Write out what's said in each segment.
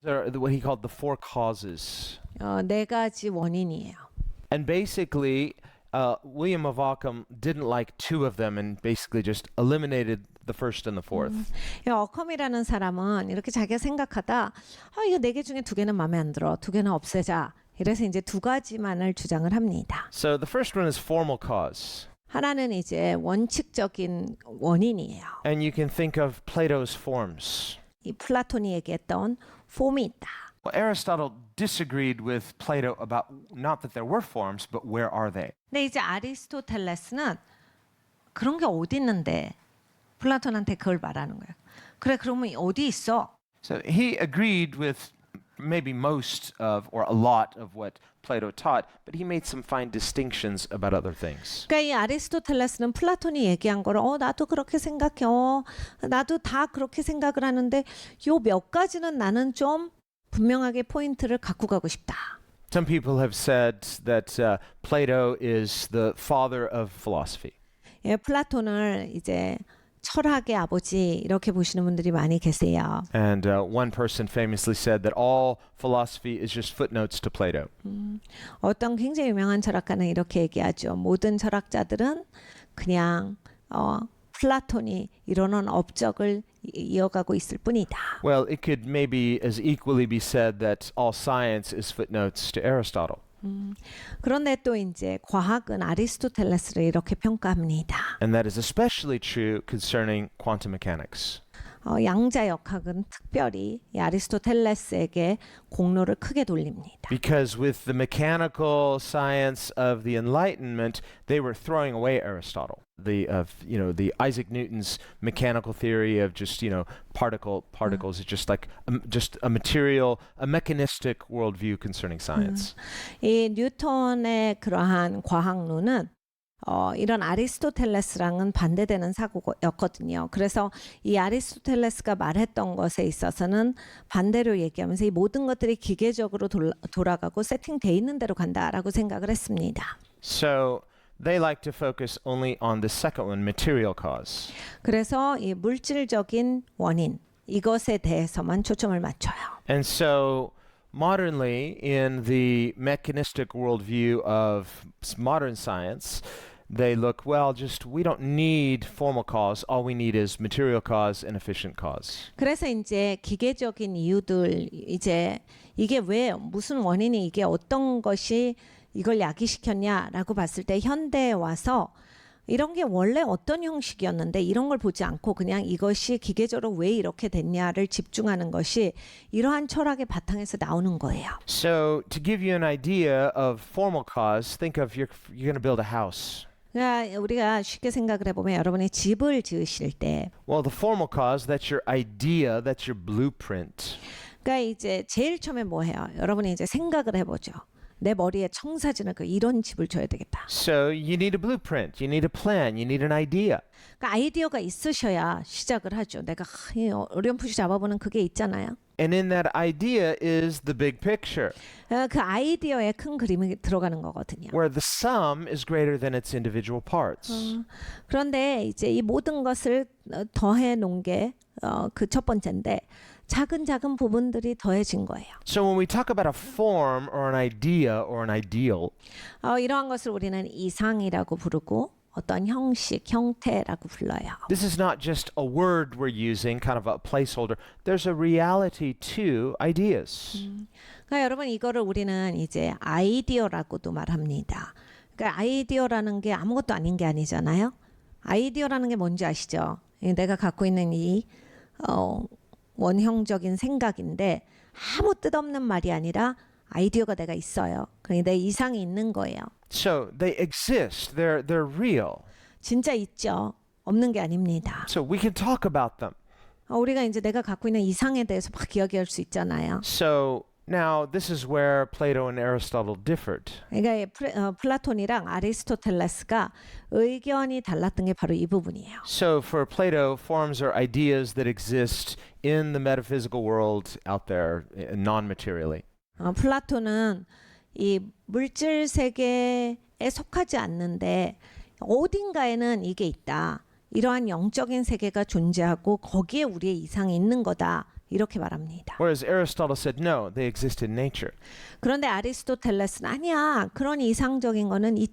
are what he called the four causes. 네 가지 원인이에요. And basically, William of Ockham didn't like two of them and basically just eliminated the first and the fourth. 어컴이라는 사람은 이렇게 자기가 생각하다 이거 네 개 중에 두 개는 마음에 안 들어. 두 개는 없애자. 이래서 이제 두 가지만을 주장을 합니다. So the first one is formal cause. 하나는 이제 원칙적인 원인이에요. And you can think of Plato's forms. 이 플라톤이 얘기했던 폼이 있다. Well, Aristotle disagreed with Plato about not that there were forms, but where are they? 근데 이제 아리스토텔레스는 그런 게 어디 있는데 플라톤한테 그걸 말하는 거예요. 그래 그러면 어디 있어? So he agreed with maybe most of or a lot of what Plato taught, but he made some fine distinctions about other things. 그러니까 이 아리스토텔레스는 플라톤이 얘기한 거를 나도 그렇게 생각해. 나도 다 그렇게 생각을 하는데 요 몇 가지는 나는 좀 분명하게 포인트를 갖고 가고 싶다. Some people have said that Plato is the father of philosophy. 예, 플라톤을 이제 철학의 아버지 이렇게 보시는 분들이 많이 계세요. And one person famously said that all philosophy is just footnotes to Plato. 어떤 굉장히 유명한 철학가는 이렇게 얘기하죠. 모든 철학자들은 그냥 플라톤이 이루는 업적을 이어가고 있을 뿐이다. Well, it could maybe as equally be said that all science is footnotes to Aristotle. 그런데 또 이제 과학은 아리스토텔레스를 이렇게 평가합니다. And that is especially true concerning quantum mechanics. 양자역학은 특별히 이 아리스토텔레스에게 공로를 크게 돌립니다. Because with the mechanical science of the Enlightenment, they were throwing away Aristotle. The Isaac Newton's mechanical theory of just particles is just like just a material, a mechanistic worldview concerning science. 이 뉴턴의 그러한 과학론은 이런 아리스토텔레스랑은 반대되는 사고였거든요. 그래서 이 아리스토텔레스가 말했던 것에 있어서는 반대로 얘기하면서 이 모든 것들이 기계적으로 돌아가고 세팅돼 있는 대로 간다라고 생각을 했습니다. So they like to focus only on the second one, material cause. 그래서 이 물질적인 원인 이것에 대해서만 초점을 맞춰요. And so modernly, in the mechanistic worldview of modern science, they look, we don't need formal cause. All we need is material cause and efficient cause. 그래서 이제 기계적인 이유들 이제 이게 왜 무슨 원인이 이게 어떤 것이 이걸 야기시켰냐라고 봤을 때 현대에 와서 이런 게 원래 어떤 형식이었는데 이런 걸 보지 않고 그냥 이것이 기계적으로 왜 이렇게 됐냐를 집중하는 것이 이러한 철학의 바탕에서 나오는 거예요. So to give you an idea of formal cause, think of you're going to build a house. 그러니까 우리가 쉽게 생각을 해보면 여러분이 집을 지으실 때 Well, the formal cause, that's your idea, that's your blueprint. 그러니까 이제 제일 처음에 뭐 해요? 여러분이 이제 생각을 해보죠. 내 머리에 청사진을 이런 집을 줘야 되겠다. So you need a blueprint, you need a plan, you need an idea. 그러니까 아이디어가 있으셔야 시작을 하죠. 내가 어렴풋이 잡아보는 그게 있잖아요. And in that idea is the big picture. 그 아이디어에 큰 그림이 들어가는 거거든요. Where the sum is greater than its individual parts. 그런데 이제 이 모든 것을 더해 놓은 게 그 첫 번째인데 작은 부분들이 더해진 거예요. So when we talk about a form or an idea or an ideal, 이러한 것을 우리는 이상이라고 부르고 어떤 형식, 형태라고 불러요. this is not just a word we're using, kind of a placeholder. There's a reality to ideas. 그러니까 여러분 이거를 우리는 이제 아이디어라고도 말합니다. 그러니까 아이디어라는 게 아무것도 아닌 게 아니잖아요. 아이디어라는 게 뭔지 아시죠? 내가 갖고 있는 이 원형적인 생각인데 아무 뜻없는 말이 아니라 아이디어가 내가 있어요. 그러니까 내 이상이 있는 거예요. So they exist. They're real. 진짜 있죠. 없는 게 아닙니다. So we can talk about them. 우리가 이제 내가 갖고 있는 이상에 대해서 막 이야기할 수 있잖아요. So now this is where Plato and Aristotle differed. 그러니까 플라톤이랑 아리스토텔레스가 의견이 달랐던 게 바로 이 부분이에요. So for Plato, forms are ideas that exist in the metaphysical world out there, non-materially. 플라톤은 이 물질 세계에 속하지 않는데 어딘가에는 이게 있다. 이러한 영적인 세계가 존재하고 거기에 우리의 이상이 있는 거다. 이렇게 말합니다. Whereas Aristotle said, no, they exist in nature. 그런데 아리스토텔레스는 아니야. 그런 이상적인 거는 이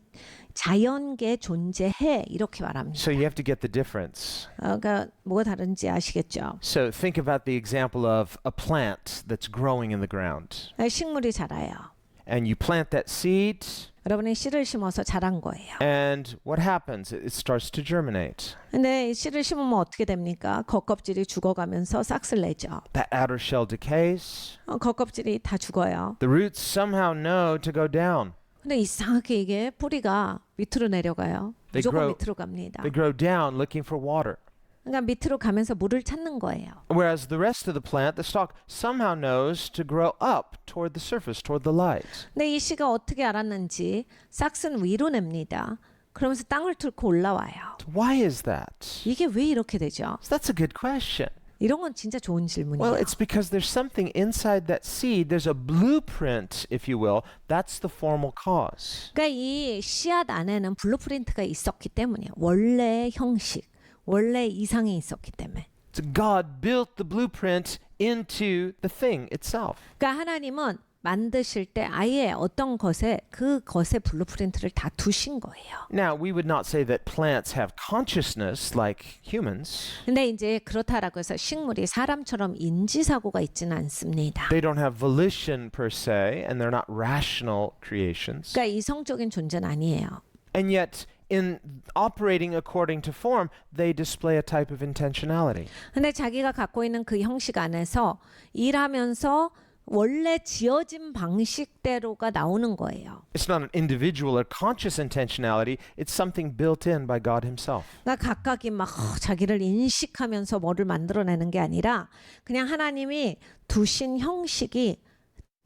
자연계에 존재해 이렇게 말합니다. So you have to get the difference. 그러니까 뭐가 다른지 아시겠죠? So think about the example of a plant that's growing in the ground. 식물이 자라요. And you plant that seed, 여러분이 씨를 심어서 자란 거예요. and what happens? It starts to germinate. 근데 이 씨를 심으면 어떻게 됩니까? 겉껍질이 죽어가면서 싹을 내죠. That outer shell decays. 겉껍질이 다 죽어요. The roots somehow know to go down. 근데 이상하게 이게 뿌리가 밑으로 내려가요. 무조건 밑으로 갑니다. They grow down looking for water. 그러니까 밑으로 가면서 물을 찾는 거예요. Whereas the rest of the plant, the stalk, somehow knows to grow up toward the surface, toward the light. 근데 이 씨가 어떻게 알았는지 싹은 위로 냅니다. 그러면서 땅을 뚫고 올라와요. So why is that? 이게 왜 이렇게 되죠? So that's a good question. 이런 건 진짜 좋은 질문이에요. Well, it's because there's something inside that seed. There's a blueprint, if you will. That's the formal cause. 그러니까 이 씨앗 안에는 블루프린트가 있었기 때문이에요. 원래 형식, 원래 이상이 있었기 때문에. So God built the blueprint into the thing itself. 그러니까 하나님은 만드실 때 아예 어떤 것에 그 것의 블루프린트를 다 두신 거예요. Now, we would not say that plants have consciousness like humans. 근데 이제 그렇다라고 해서 식물이 사람처럼 인지사고가 있지는 않습니다. They don't have volition per se, and they're not rational creations. 그러니까 이성적인 존재는 아니에요. And yet, in operating according to form, they display a type of intentionality. 근데 자기가 갖고 있는 그 형식 안에서 일하면서 원래 지어진 방식대로가 나오는 거예요. It's not an individual or conscious intentionality. It's something built in by God Himself. 그러니까 각각이 막 자기를 인식하면서 뭐를 만들어내는 게 아니라 그냥 하나님이 두신 형식이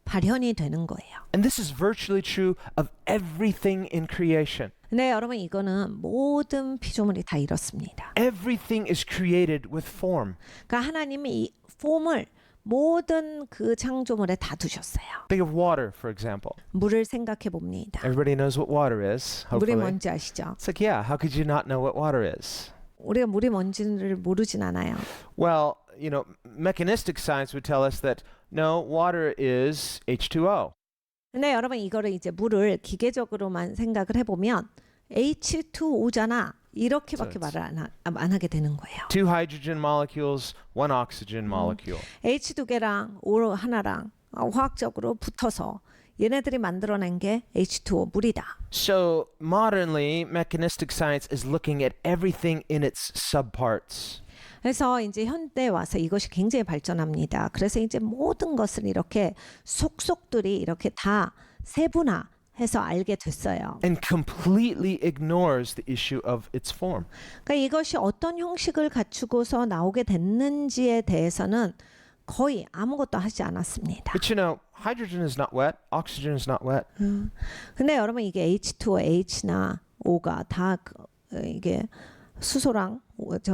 발현이 되는 거예요. And this is virtually true of everything in creation. 네, 여러분 이거는 모든 피조물이 다 이렇습니다. Everything is created with form. 그러니까 하나님이 이 폼을 모든 그 창조물에 다 두셨어요. Think of water, for example. 물을 생각해 봅니다. Everybody knows what water is, 물이 hopefully. 뭔지 아시죠? It's like, yeah, how could you not know what water is? 우리가 물이 뭔지를 모르진 않아요. Well, you know, mechanistic science would tell us that no, water is H2O. 근데 여러분 이거를 이제 물을 기계적으로만 생각을 해보면 H2O잖아. 이렇게밖에 말을 안 하게 되는 거예요. Two hydrogen molecules, one oxygen molecule. H 두 개랑 O 하나랑 화학적으로 붙어서 얘네들이 만들어낸 게 H2O 물이다. So modernly, mechanistic science is looking at everything in its subparts. 그래서 이제 현대 와서 이것이 굉장히 발전합니다. 그래서 이제 모든 것을 이렇게 속속들이 이렇게 다 세분화해서 알게 됐어요. And completely ignores the issue of its form. 그러니까 이것이 어떤 형식을 갖추고서 나오게 됐는지에 대해서는 거의 아무것도 하지 않았습니다. But you know, hydrogen is not wet, oxygen is not wet. 근데 여러분 이게 H2O, H나 O가 다 이게 수소랑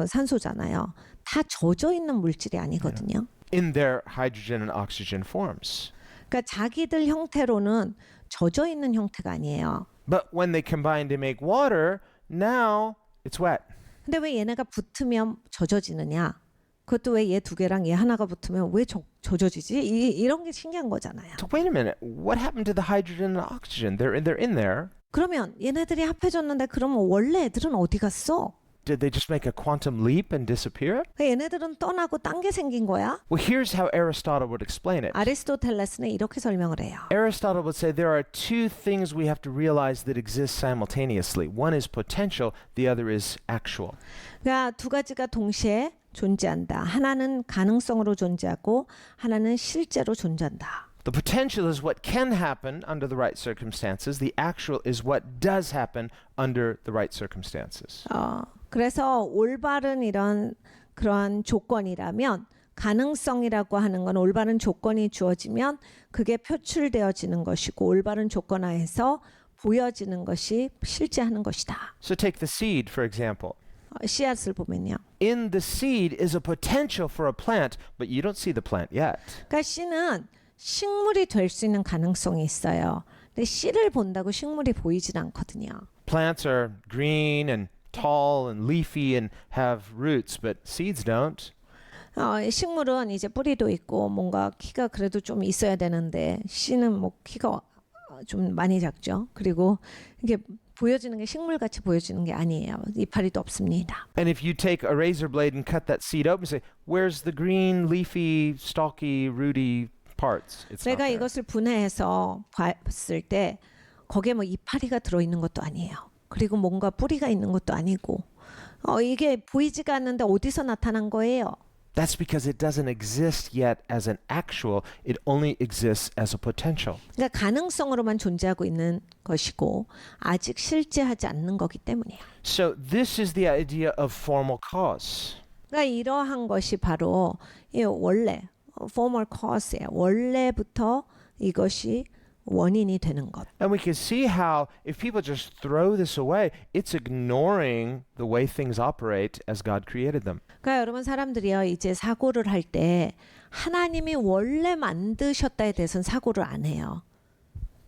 산소잖아요. 다 젖어 있는 물질이 아니거든요. In their hydrogen and oxygen forms. 그러니까 자기들 형태로는 젖어 있는 형태가 아니에요. But when they combine to make water, now it's wet. 근데 왜 얘네가 붙으면 젖어지느냐? 그것도 왜 얘 두 개랑 얘 하나가 붙으면 왜 젖어지지? 이런 게 신기한 거잖아요. So wait a minute, what happened to the hydrogen and oxygen? They're in there. 그러면 얘네들이 합해졌는데 그러면 원래 애들은 어디 갔어? Did they just make a quantum leap and disappear? 얘네들은 떠나고 딴 게 생긴 거야? Well, here's how Aristotle would explain it. 아리스토텔레스는 이렇게 설명을 해요. Aristotle would say there are two things we have to realize that exist simultaneously. One is potential, the other is actual. 그러니까 두 가지가 동시에 존재한다. 하나는 가능성으로 존재하고 하나는 실제로 존재한다. The potential is what can happen under the right circumstances. The actual is what does happen under the right circumstances. 그래서 올바른 이런 그런 조건이라면 가능성이라고 하는 건 올바른 조건이 주어지면 그게 표출되어지는 것이고 올바른 조건 하에서 보여지는 것이 실제 하는 것이다. So take the seed, for example. 씨앗을 보면요. In the seed is a potential for a plant, but you don't see the plant yet. 그러니까 씨는 식물이 될 수 있는 가능성이 있어요. 근데 씨를 본다고 식물이 보이진 않거든요. Plants are green and tall and leafy and have roots, but seeds don't. 식물은 이제 뿌리도 있고 뭔가 키가 그래도 좀 있어야 되는데 씨는 뭐 키가 좀 많이 작죠. 그리고 이게 보여지는 게 식물같이 보여지는 게 아니에요. 이파리도 없습니다. And if you take a razor blade and cut that seed open and say, where's the green, leafy, stalky, rooty parts? It's not 내가 there. 이것을 분해해서 봤을 때 거기에 뭐 이파리가 들어있는 것도 아니에요. 그리고 뭔가 뿌리가 있는 것도 아니고 이게 보이지가 않는데 어디서 나타난 거예요? That's because it doesn't exist yet as an actual. It only exists as a potential. 그러니까 가능성으로만 존재하고 있는 것이고 아직 실제하지 않는 거기 때문이에요. So this is the idea of formal cause. 그러니까 이러한 것이 바로 이 원래 formal cause예요. 원래부터 이것이 원인이 되는 것. And we can see how if people just throw this away, it's ignoring the way things operate as God created them. 그러니까 여러분 사람들이요 이제 사고를 할 때 하나님이 원래 만드셨다에 대해서는 사고를 안 해요.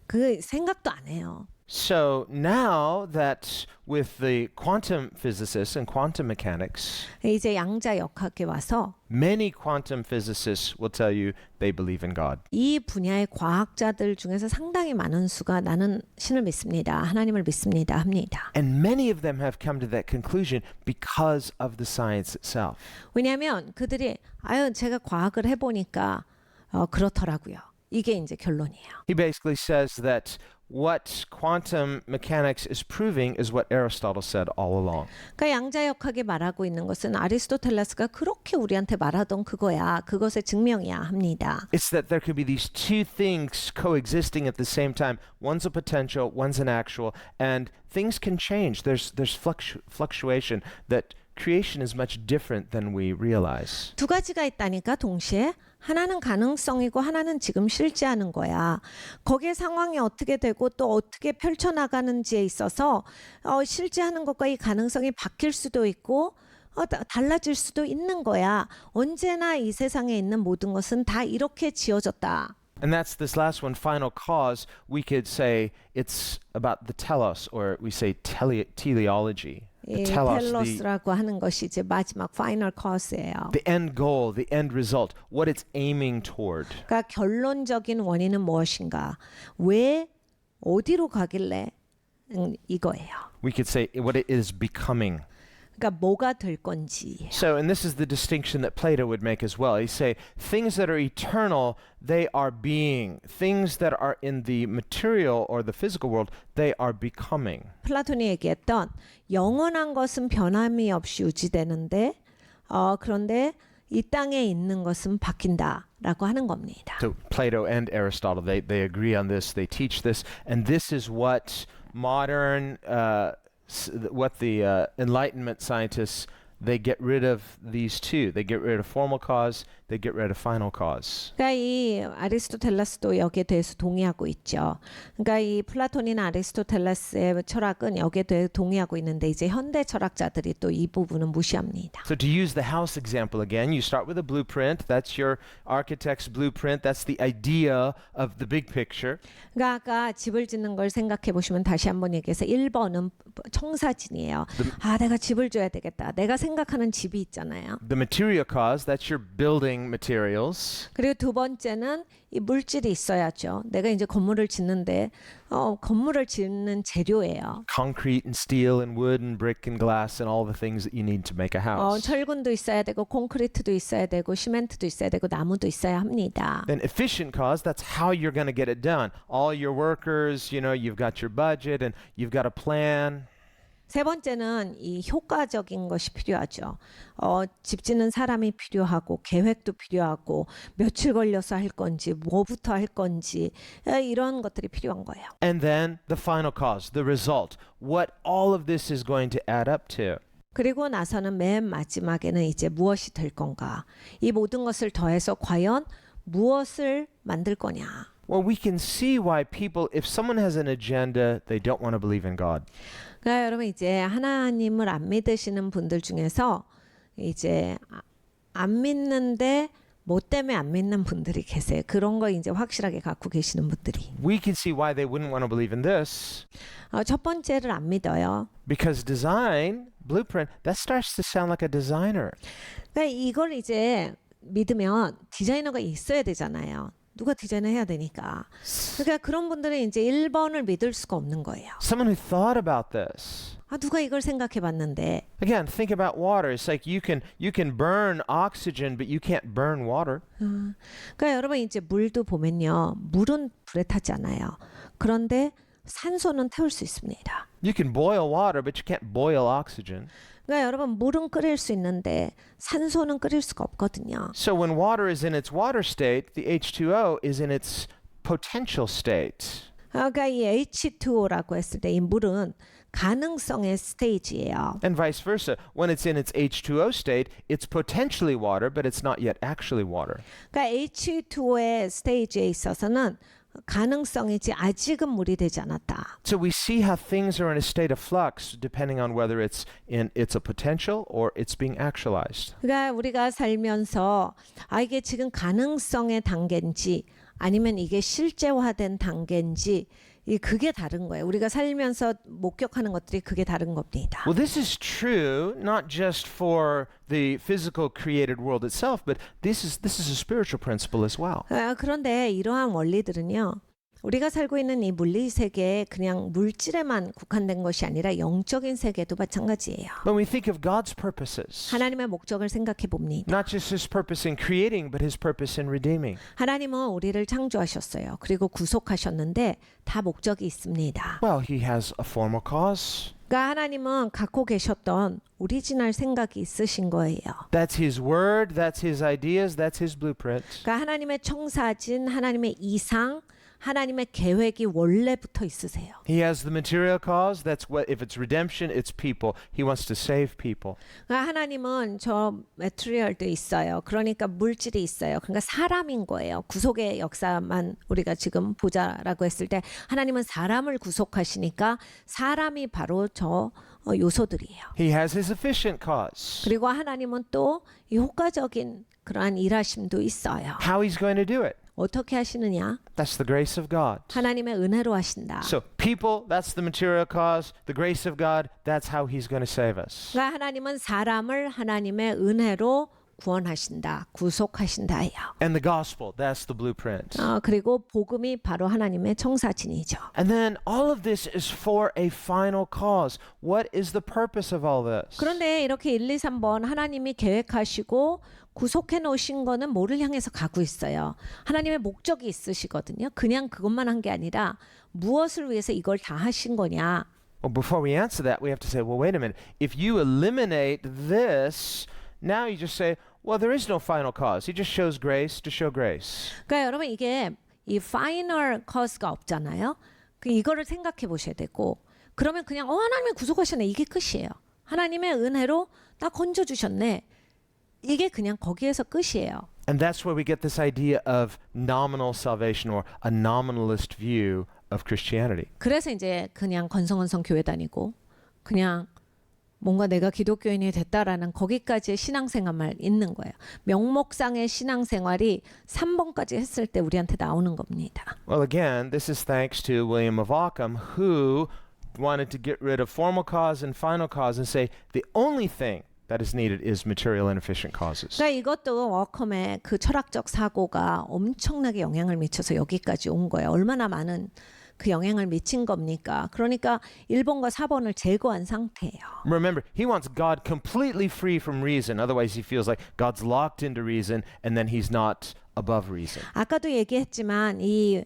그 생각도 안 해요. So now that with the quantum physicists and quantum mechanics, 이제 양자역학에 와서 many quantum physicists will tell you they believe in God. 이 분야의 과학자들 중에서 상당히 많은 수가 나는 신을 믿습니다. 하나님을 믿습니다. 합니다. And many of them have come to that conclusion because of the science itself. 왜냐하면 그들이 제가 과학을 해보니까 그렇더라고요. 이게 이제 결론이에요. He basically says that what quantum mechanics is proving is what Aristotle said all along. 그러니까 양자역학이 말하고 있는 것은 아리스토텔레스가 그렇게 우리한테 말하던 그거야. 그것의 증명이야 합니다. It's that there could be these two things coexisting at the same time. One's a potential, one's an actual, and things can change. There's fluctuation that creation is much different than we realize. 두 가지가 있다니까 동시에 하나는 가능성이고 하나는 지금 실제하는 거야. 거기에 상황이 어떻게 되고 또 어떻게 펼쳐나가는지에 있어서 실제하는 것과 이 가능성이 바뀔 수도 있고 달라질 수도 있는 거야. 언제나 이 세상에 있는 모든 것은 다 이렇게 지어졌다. And that's this last one, final cause. We could say it's about the telos, or we say teleology. The telos, 텔로스라고 하는 것이 이제 마지막 final cause예요. the end goal, the end result, what it's aiming toward. 그러니까 결론적인 원인은 무엇인가? 왜 어디로 가길래 이거예요. We could say what it is becoming. 그러니까 뭐가 될 건지. So, and this is the distinction that Plato would make as well. He'd say, things that are eternal, they are being. Things that are in the material or the physical world, they are becoming. 플라톤이 얘기했던 영원한 것은 변함이 없이 유지되는데 그런데 이 땅에 있는 것은 바뀐다라고 하는 겁니다. So Plato and Aristotle, they agree on this, they teach this, and this is what modern what the Enlightenment scientists, they get rid of these two. They get rid of formal cause, they get rid of final cause. 그러니까 이 아리스토텔레스도 여기에 대해서 동의하고 있죠. 그러니까 이 플라톤이나 아리스토텔레스의 철학은 여기에 대해 동의하고 있는데 이제 현대 철학자들이 또 이 부분은 무시합니다. So to use the house example again, you start with a blueprint. That's your architect's blueprint. That's the idea of the big picture. 그러니까 아까 집을 짓는 걸 생각해 보시면 다시 한번 얘기해서 1번은 청사진이에요. 내가 집을 줘야 되겠다. 내가 생각하는 집이 있잖아요. The material cause, that's your building materials. 그리고 두 번째는 이 물질이 있어야죠. 내가 이제 건물을 짓는데 건물을 짓는 재료예요. Concrete and steel and wood and brick and glass and all the things that you need to make a house. 철근도 있어야 되고 콘크리트도 있어야 되고 시멘트도 있어야 되고 나무도 있어야 합니다. Then efficient cause, that's how you're going to get it done. All your workers, you've got your budget and you've got a plan. 세 번째는 이 효과적인 것이 필요하죠. 집 짓는 사람이 필요하고 계획도 필요하고 며칠 걸려서 할 건지 뭐부터 할 건지 이런 것들이 필요한 거예요. And then the final cause, the result, what all of this is going to add up to. 그리고 나서는 맨 마지막에는 이제 무엇이 될 건가? 이 모든 것을 더해서 과연 무엇을 만들 거냐? Well, we can see why people, if someone has an agenda, they don't want to believe in God. 그러니까 여러분 이제 하나님을 안 믿으시는 분들 중에서 이제 안 믿는데 뭐 때문에 안 믿는 분들이 계세요. 그런 거 이제 확실하게 갖고 계시는 분들이. We can see why they wouldn't want to believe in this. 첫 번째를 안 믿어요. Because design, blueprint, that starts to sound like a designer. 그러니까 이걸 이제 믿으면 디자이너가 있어야 되잖아요. 누가 디자인을 해야 되니까. 그러니까 그런 분들은 이제 1번을 믿을 수가 없는 거예요. Someone who thought about this. 아, 누가 이걸 생각해 봤는데. Again, think about water. It's like you can burn oxygen, but you can't burn water. 그러니까 여러분 이제 물도 보면요. 물은 불에 타지 않아요. 그런데 산소는 태울 수 있습니다. You can boil water, but you can't boil oxygen. 그러니까 여러분 물은 끓일 수 있는데 산소는 끓일 수가 없거든요. So when water is in its water state, the H2O is in its potential state. 그러니까 이 H2O라고 했을 때 이 물은 가능성의 스테이지예요. And vice versa. When it's in its H2O state, it's potentially water, but it's not yet actually water. 그러니까 H2O의 스테이지에 있어서는 가능성이지 아직은 물이 되지 않았다. So we see how things are in a state of flux depending on whether it's a potential or it's being actualized. 그러니까 우리가 살면서 이게 지금 가능성의 단계인지 아니면 이게 실제화된 단계인지 그게 다른 거예요. 우리가 살면서 목격하는 것들이 그게 다른 겁니다. Well, this is true not just for the physical created world itself, but this is a spiritual principle as well. 그런데 이러한 원리들은요. 우리가 살고 있는 이 물리 세계에 그냥 물질에만 국한된 것이 아니라 영적인 세계도 마찬가지예요. When we think of God's purposes, 하나님의 목적을 생각해 봅니다. not just His purpose in creating, but His purpose in redeeming. 하나님은 우리를 창조하셨어요. 그리고 구속하셨는데 다 목적이 있습니다. Well, He has a formal cause. 그러니까 하나님은 갖고 계셨던 오리지널 생각이 있으신 거예요. That's His word, that's His ideas, that's His blueprint. 그러니까 하나님의 청사진, 하나님의 이상, 하나님의 계획이 원래부터 있으세요. He has the material cause. That's what if it's redemption, it's people. He wants to save people. 그러니까 하나님은 저 매트리얼도 있어요. 그러니까 물질이 있어요. 그러니까 사람인 거예요. 구속의 역사만 우리가 지금 보자라고 했을 때 하나님은 사람을 구속하시니까 사람이 바로 저 요소들이에요. He has His efficient cause. 그리고 하나님은 또 이 효과적인 그러한 일하심도 있어요. How He's going to do it. 어떻게 하시느냐? That's the grace of God. 하나님의 은혜로 하신다. So people, that's the material cause. The grace of God, that's how He's going to save us. 그러니까 하나님은 사람을 하나님의 은혜로 구원하신다, 구속하신다예요. And the gospel, that's the blueprint. 그리고 복음이 바로 하나님의 청사진이죠. And then all of this is for a final cause. What is the purpose of all this? 그런데 이렇게 1, 2, 3번 하나님이 계획하시고 구속해 놓으신 거는 뭐를 향해서 가고 있어요? 하나님의 목적이 있으시거든요. 그냥 그것만 한 게 아니라 무엇을 위해서 이걸 다 하신 거냐? Well, before we answer that, we have to say, well, wait a minute. If you eliminate this, now you just say, well, there is no final cause. He just shows grace to show grace. 그러니까 여러분 이게 이 final cause가 없잖아요. 이거를 생각해 보셔야 되고 그러면 그냥 하나님이 구속하셨네. 이게 끝이에요. 하나님의 은혜로 나 건져 주셨네. 이게 그냥 거기에서 끝이에요. And that's where we get this idea of nominal salvation or a nominalist view of Christianity. 그래서 이제 그냥 건성건성 교회 다니고 그냥 뭔가 내가 기독교인이 됐다라는 거기까지의 신앙생활만 있는 거예요. 명목상의 신앙생활이 3번까지 했을 때 우리한테 나오는 겁니다. Well, again, this is thanks to William of Ockham, who wanted to get rid of formal cause and final cause and say the only thing that is needed is material and efficient causes. 그러니까 이것도 워컴의 그 철학적 사고가 엄청나게 영향을 미쳐서 여기까지 온 거예요. 얼마나 많은 그 영향을 미친 겁니까? 그러니까 1번과 4번을 제거한 상태예요. Remember, he wants God completely free from reason. Otherwise, he feels like God's locked into reason and then he's not above reason. 아까도 얘기했지만 이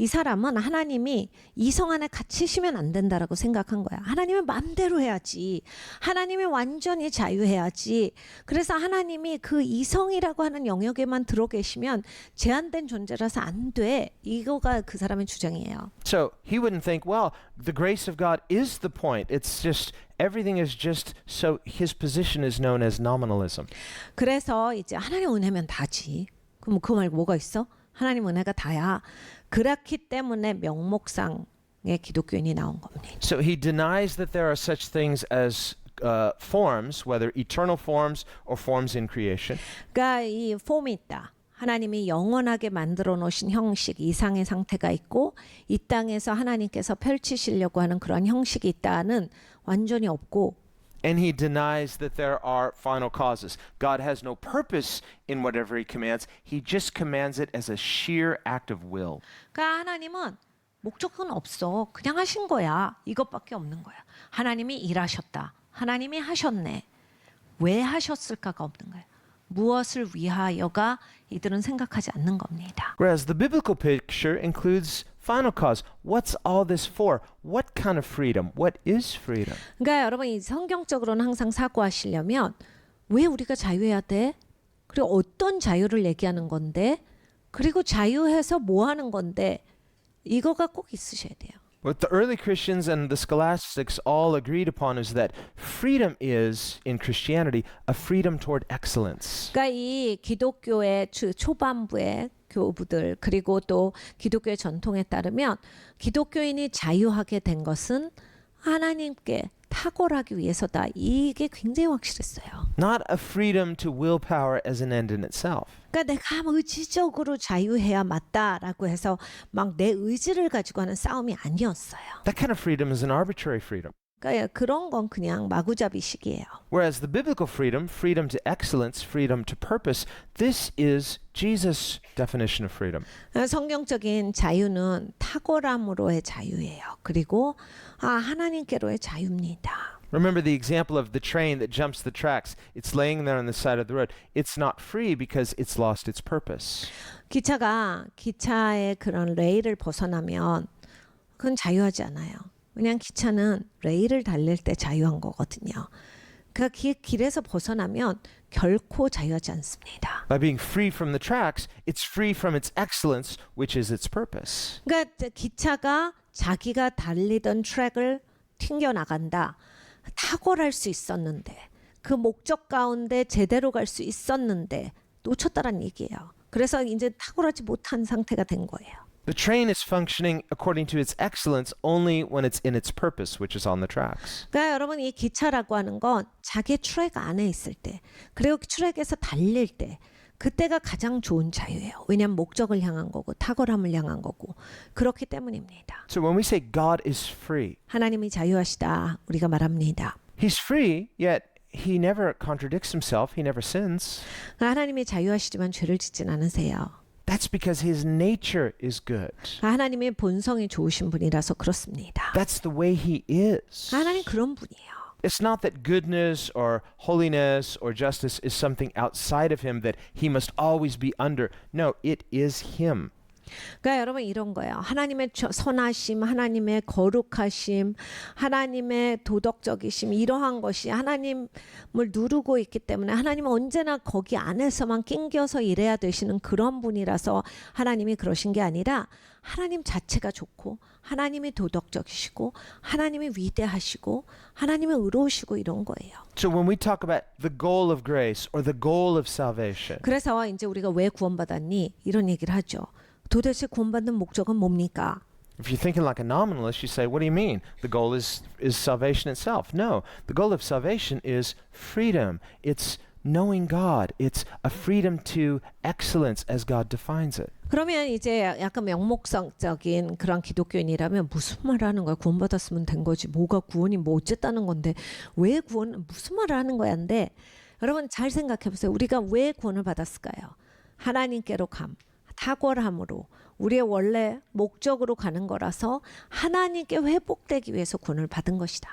사람은 하나님이 이성 안에 갇히시면 안 된다라고 생각한 거야. 하나님의 마음대로 해야지. 하나님이 완전히 자유해야지. 그래서 하나님이 그 이성이라고 하는 영역에만 들어 계시면 제한된 존재라서 안 돼. 이거가 그 사람의 주장이에요. So he wouldn't think, well, the grace of God is the point. It's just everything is just so his position is known as nominalism. 그래서 이제 하나님 은혜면 다지. 그럼 그 말고 뭐가 있어? 하나님 은혜가 다야. 그렇기 때문에 명목상의 기독교인이 나온 겁니다. So he denies that there are such things as forms, whether eternal forms or forms in creation. 그러니까 이 폼이 있다. 하나님이 영원하게 만들어 놓으신 형식, 이상의 상태가 있고 이 땅에서 하나님께서 펼치시려고 하는 그런 형식이 있다는 완전히 없고 And he denies that there are final causes. God has no purpose in whatever he commands. He just commands it as a sheer act of will. 그러니까 하나님은 목적은 없어. 그냥 하신 거야. 이것밖에 없는 거야. 하나님이 일하셨다. 하나님이 하셨네. 왜 하셨을까가 없는 거예요. 무엇을 위하여가 이들은 생각하지 않는 겁니다. Whereas the biblical picture includes final cause. What's all this for? What kind of freedom? What is freedom? 그러니까 여러분 이 성경적으로는 항상 사고하시려면 왜 우리가 자유해야 돼? 그리고 어떤 자유를 얘기하는 건데? 그리고 자유해서 뭐 하는 건데? 이거가 꼭 있으셔야 돼요. What the early Christians and the scholastics all agreed upon is that freedom is, in Christianity, a freedom toward excellence. 그러니까 이 기독교의 초반부의 교부들 그리고 또 기독교의 전통에 따르면 기독교인이 자유하게 된 것은 하나님께 탁월하기 위해서다. 이게 굉장히 확실했어요. Not a freedom to willpower as an end in itself. 그러니까 내가 의지적으로 자유해야 맞다라고 해서 막 내 의지를 가지고 하는 싸움이 아니었어요. That kind of freedom is an arbitrary freedom. 그러니까 그런 건 그냥 마구잡이식이에요. Whereas the biblical freedom, freedom to excellence, freedom to purpose, this is Jesus' definition of freedom. 성경적인 자유는 탁월함으로의 자유예요. 그리고 하나님께로의 자유입니다. Remember the example of the train that jumps the tracks. It's laying there on the side of the road. It's not free because it's lost its purpose. 기차의 그런 레일을 벗어나면 그건 자유하지 않아요. 왜냐하면 기차는 레일을 달릴 때 자유한 거거든요. 그 길에서 벗어나면 결코 자유하지 않습니다. By being free from the tracks, it's free from its excellence, which is its purpose. 그러니까 기차가 자기가 달리던 트랙을 튕겨 나간다. 탁월할 수 있었는데 그 목적 가운데 제대로 갈 수 있었는데 놓쳤다란 얘기예요. 그래서 이제 탁월하지 못한 상태가 된 거예요. The train is functioning according to its excellence only when it's in its purpose, which is on the tracks. 그러니까 여러분 이 기차라고 하는 건 자기 트랙 안에 있을 때 그리고 트랙에서 달릴 때 그때가 가장 좋은 자유예요. 왜냐하면 목적을 향한 거고 탁월함을 향한 거고 그렇기 때문입니다. So when we say God is free, 하나님이 자유하시다 우리가 말합니다. He's free, yet He never contradicts Himself. He never sins. 하나님이 자유하시지만 죄를 짓진 않으세요. That's because His nature is good. 하나님의 본성이 좋으신 분이라서 그렇습니다. That's the way He is. 하나님 그런 분이에요. It's not that goodness or holiness or justice is something outside of Him that He must always be under. No, it is Him. 그러니까 여러분 이런 거예요. 하나님의 선하심, 하나님의 거룩하심, 하나님의 도덕적이심 이러한 것이 하나님을 누르고 있기 때문에 하나님은 언제나 거기 안에서만 낑겨서 일해야 되시는 그런 분이라서 하나님이 그러신 게 아니라 하나님 자체가 좋고 하나님이 도덕적이시고 하나님이 위대하시고 하나님이 의로우시고 이런 거예요. So when we talk about the goal of grace or the goal of salvation, 그래서 이제 우리가 왜 구원받았니? 이런 얘기를 하죠. 도대체 구원받는 목적은 뭡니까? if you're thinking like a nominalist, you say, what do you mean? The goal is salvation itself. No, the goal of salvation is freedom. It's knowing God. It's a freedom to excellence as God defines it. 그러면 이제 약간 명목상적인 그런 기독교인이라면 무슨 말을 하는 거야? 구원받았으면 된 거지. 뭐가 구원이 뭐 어쨌다는 건데 왜 구원 무슨 말을 하는 거야인데 여러분 잘 생각해 보세요. 우리가 왜 구원을 받았을까요? 하나님께로 탁월함으로 우리의 원래 목적으로 가는 거라서 하나님께 회복되기 위해서 구원을 받은 것이다.